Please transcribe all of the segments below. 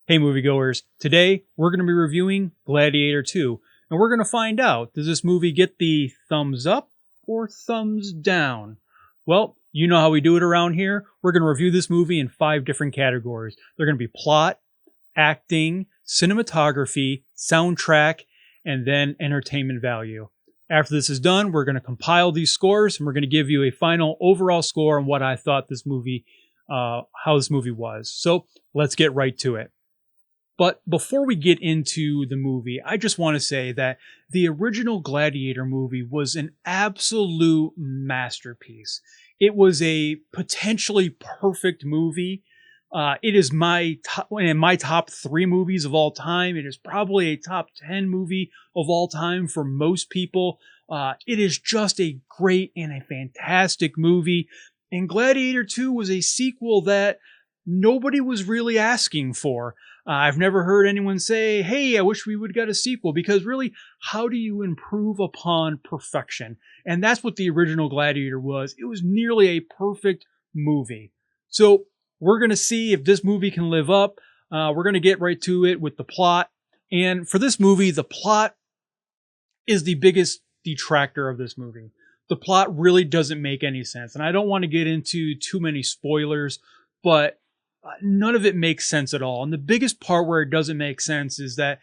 Hey moviegoers, today we're going to be reviewing Gladiator 2, and we're going to find out, does this movie get the thumbs up or thumbs down? Well, you know how we do it around here. We're going to review this movie in 5 different categories. They're going to be plot, acting, cinematography, soundtrack, and then entertainment value. After this is done, we're going to compile these scores and we're going to give you a final overall score on what I thought this movie, how this movie was. So let's get right to it. But before we get into the movie, I just want to say that the original Gladiator movie was an absolute masterpiece. It was a potentially perfect movie. It is in my top 3 movies of all time. It is probably a top 10 movie of all time for most people. It is just a great and a fantastic movie. And Gladiator 2 was a sequel that nobody was really asking for. I've never heard anyone say, hey, I wish we would get a sequel, because really, how do you improve upon perfection? And that's what the original Gladiator was. It was nearly a perfect movie. So we're going to see if this movie can live up. We're going to get right to it with the plot. And for this movie, the plot is the biggest detractor of this movie. The plot really doesn't make any sense. And I don't want to get into too many spoilers, but none of it makes sense at all. And the biggest part where it doesn't make sense is that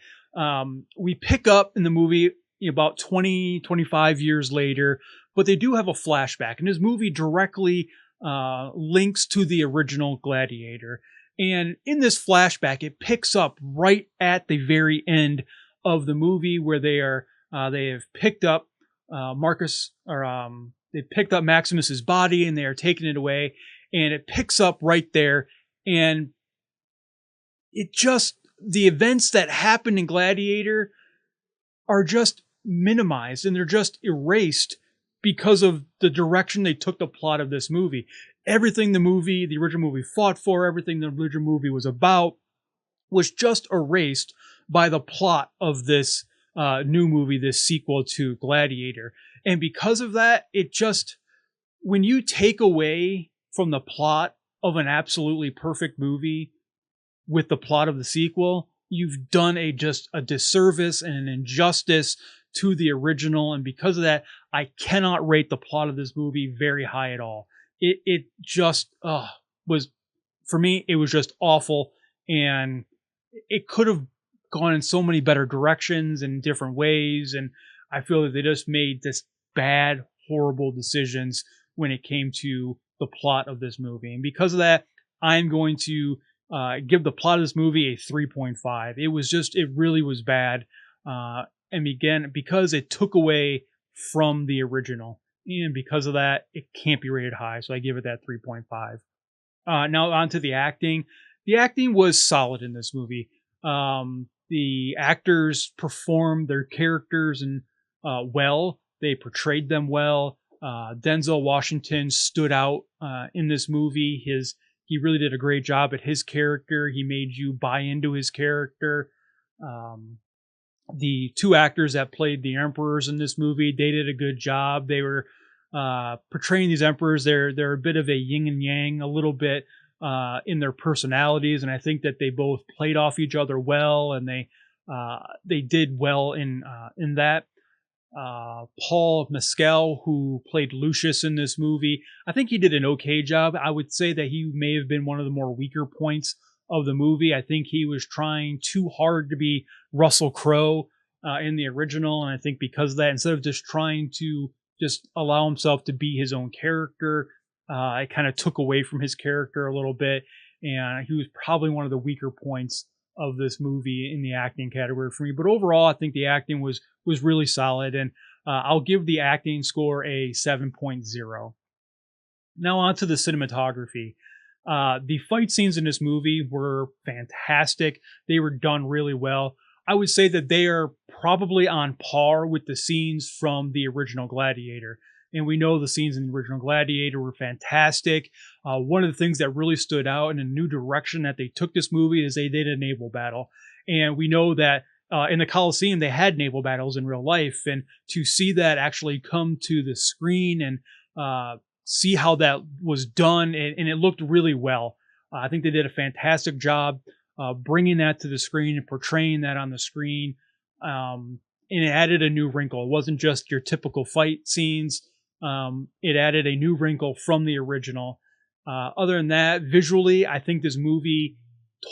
we pick up in the movie about 20, 25 years later, but they do have a flashback. And this movie directly links to the original Gladiator. And in this flashback, it picks up right at the very end of the movie where they have picked up they picked up Maximus's body and they are taking it away. And it picks up right there. And the events that happened in Gladiator are just minimized and they're just erased because of the direction they took the plot of this movie. Everything the original movie fought for, everything the original movie was about, was just erased by the plot of this new movie, this sequel to Gladiator. And because of that, when you take away from the plot of an absolutely perfect movie with the plot of the sequel, you've done just a disservice and an injustice to the original. And because of that, I cannot rate the plot of this movie very high at all. It just was, for me, it was just awful. And it could have gone in so many better directions and different ways. And I feel that they just made this bad, horrible decisions when it came to the plot of this movie. And because of that, I'm going to give the plot of this movie a 3.5. It really was bad. And again, because it took away from the original. And because of that, it can't be rated high. So I give it that 3.5. Now on to the acting. The acting was solid in this movie. The actors performed their characters well. They portrayed them well. Denzel Washington stood out in this movie. He really did a great job at his character. He made you buy into his character. The 2 actors that played the emperors in this movie, they did a good job. They were portraying these emperors. They're a bit of a yin and yang, a little bit in their personalities, and I think that they both played off each other well, and they did well in that. Paul Mescal, who played Lucius in this movie, I think he did an okay job. I would say that he may have been one of the more weaker points of the movie. I think he was trying too hard to be Russell Crowe in the original, and I think because of that, instead of just trying to just allow himself to be his own character, it kind of took away from his character a little bit, and he was probably one of the weaker points of this movie in the acting category for me. But overall, I think the acting was really solid, and I'll give the acting score a 7.0. Now on to the cinematography. The fight scenes in this movie were fantastic. They were done really well. I would say that they are probably on par with the scenes from the original Gladiator. And we know the scenes in the original Gladiator were fantastic. One of the things that really stood out in a new direction that they took this movie is they did a naval battle. And we know that in the Colosseum, they had naval battles in real life. And to see that actually come to the screen and see how that was done, and it looked really well. I think they did a fantastic job. bringing that to the screen and portraying that on the screen. And it added a new wrinkle. It wasn't just your typical fight scenes. It added a new wrinkle from the original. Other than that, visually, I think this movie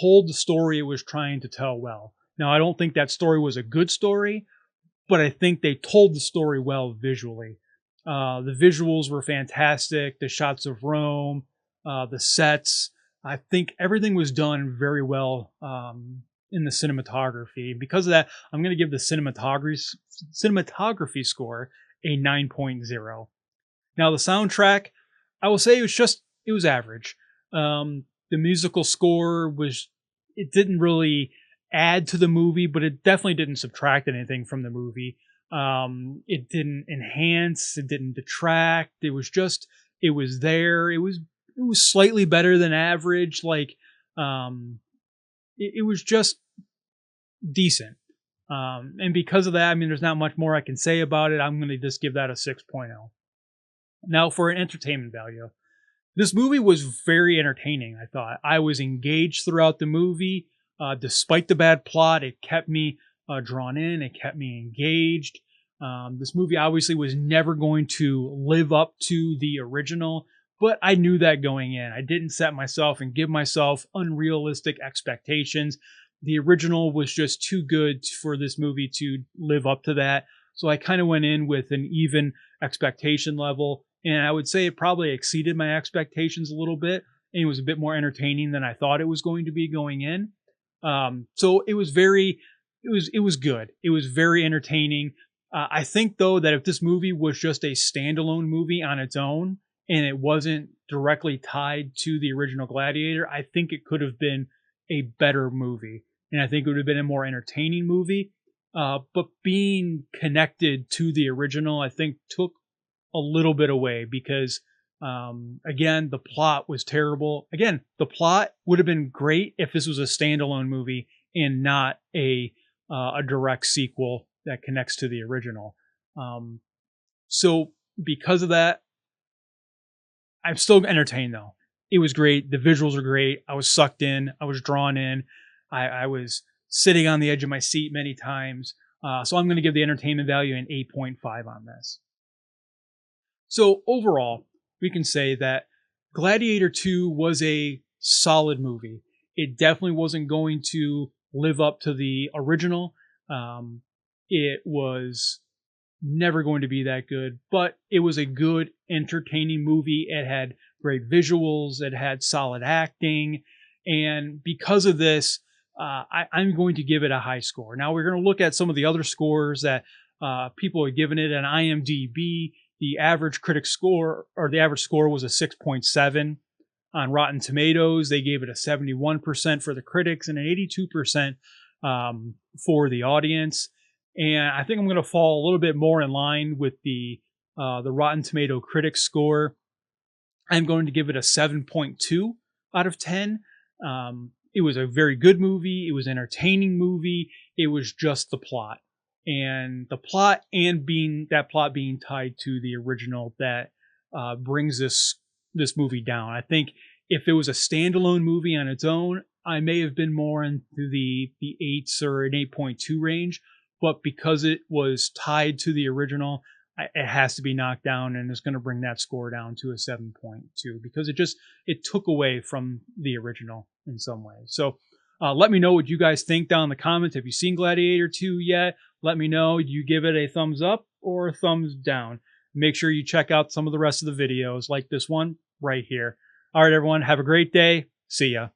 told the story it was trying to tell well. Now, I don't think that story was a good story, but I think they told the story well visually. The visuals were fantastic. The shots of Rome, the sets. I think everything was done very well in the cinematography. Because of that, I'm going to give the cinematography score a 9.0. Now, the soundtrack, I will say it was average. The musical score it didn't really add to the movie, but it definitely didn't subtract anything from the movie. It didn't enhance, it didn't detract. It was there. It was slightly better than average. Like, it was just decent. And because of that, I mean, there's not much more I can say about it. I'm going to just give that a 6.0. Now, for an entertainment value, this movie was very entertaining, I thought. I was engaged throughout the movie. Despite the bad plot, it kept me drawn in. It kept me engaged. This movie obviously was never going to live up to the original, but I knew that going in. I didn't set myself and give myself unrealistic expectations. The original was just too good for this movie to live up to that. So I kind of went in with an even expectation level. And I would say it probably exceeded my expectations a little bit. And it was a bit more entertaining than I thought it was going to be going in. So it was it was good. It was very entertaining. I think though that if this movie was just a standalone movie on its own and it wasn't directly tied to the original Gladiator, I think it could have been a better movie. And I think it would have been a more entertaining movie. But being connected to the original, I think took a little bit away because, again, the plot was terrible. Again, the plot would have been great if this was a standalone movie and not a direct sequel that connects to the original. So because of that, I'm still entertained though. It was great. The visuals are great. I was sucked in. I was drawn in. I was sitting on the edge of my seat many times. So I'm going to give the entertainment value an 8.5 on this. So overall, we can say that Gladiator 2 was a solid movie. It definitely wasn't going to live up to the original. It was never going to be that good, but it was a good, entertaining movie. It had great visuals. It had solid acting. And because of this, I'm going to give it a high score. Now we're going to look at some of the other scores that people are giving it on IMDb. The average critic score, or the average score, was a 6.7. On Rotten Tomatoes, they gave it a 71% for the critics and an 82% for the audience. And I think I'm going to fall a little bit more in line with the Rotten Tomato critic score. I'm going to give it a 7.2 out of 10. It was a very good movie. It was an entertaining movie. It was just the plot. And the plot and that plot being tied to the original that brings this movie down. I think if it was a standalone movie on its own, I may have been more into the 8s or an 8.2 range, but because it was tied to the original, it has to be knocked down, and it's going to bring that score down to a 7.2 because it took away from the original in some ways. So let me know what you guys think down in the comments. Have you seen Gladiator 2 yet? Let me know. Do you give it a thumbs up or a thumbs down? Make sure you check out some of the rest of the videos like this one right here. All right, everyone. Have a great day. See ya.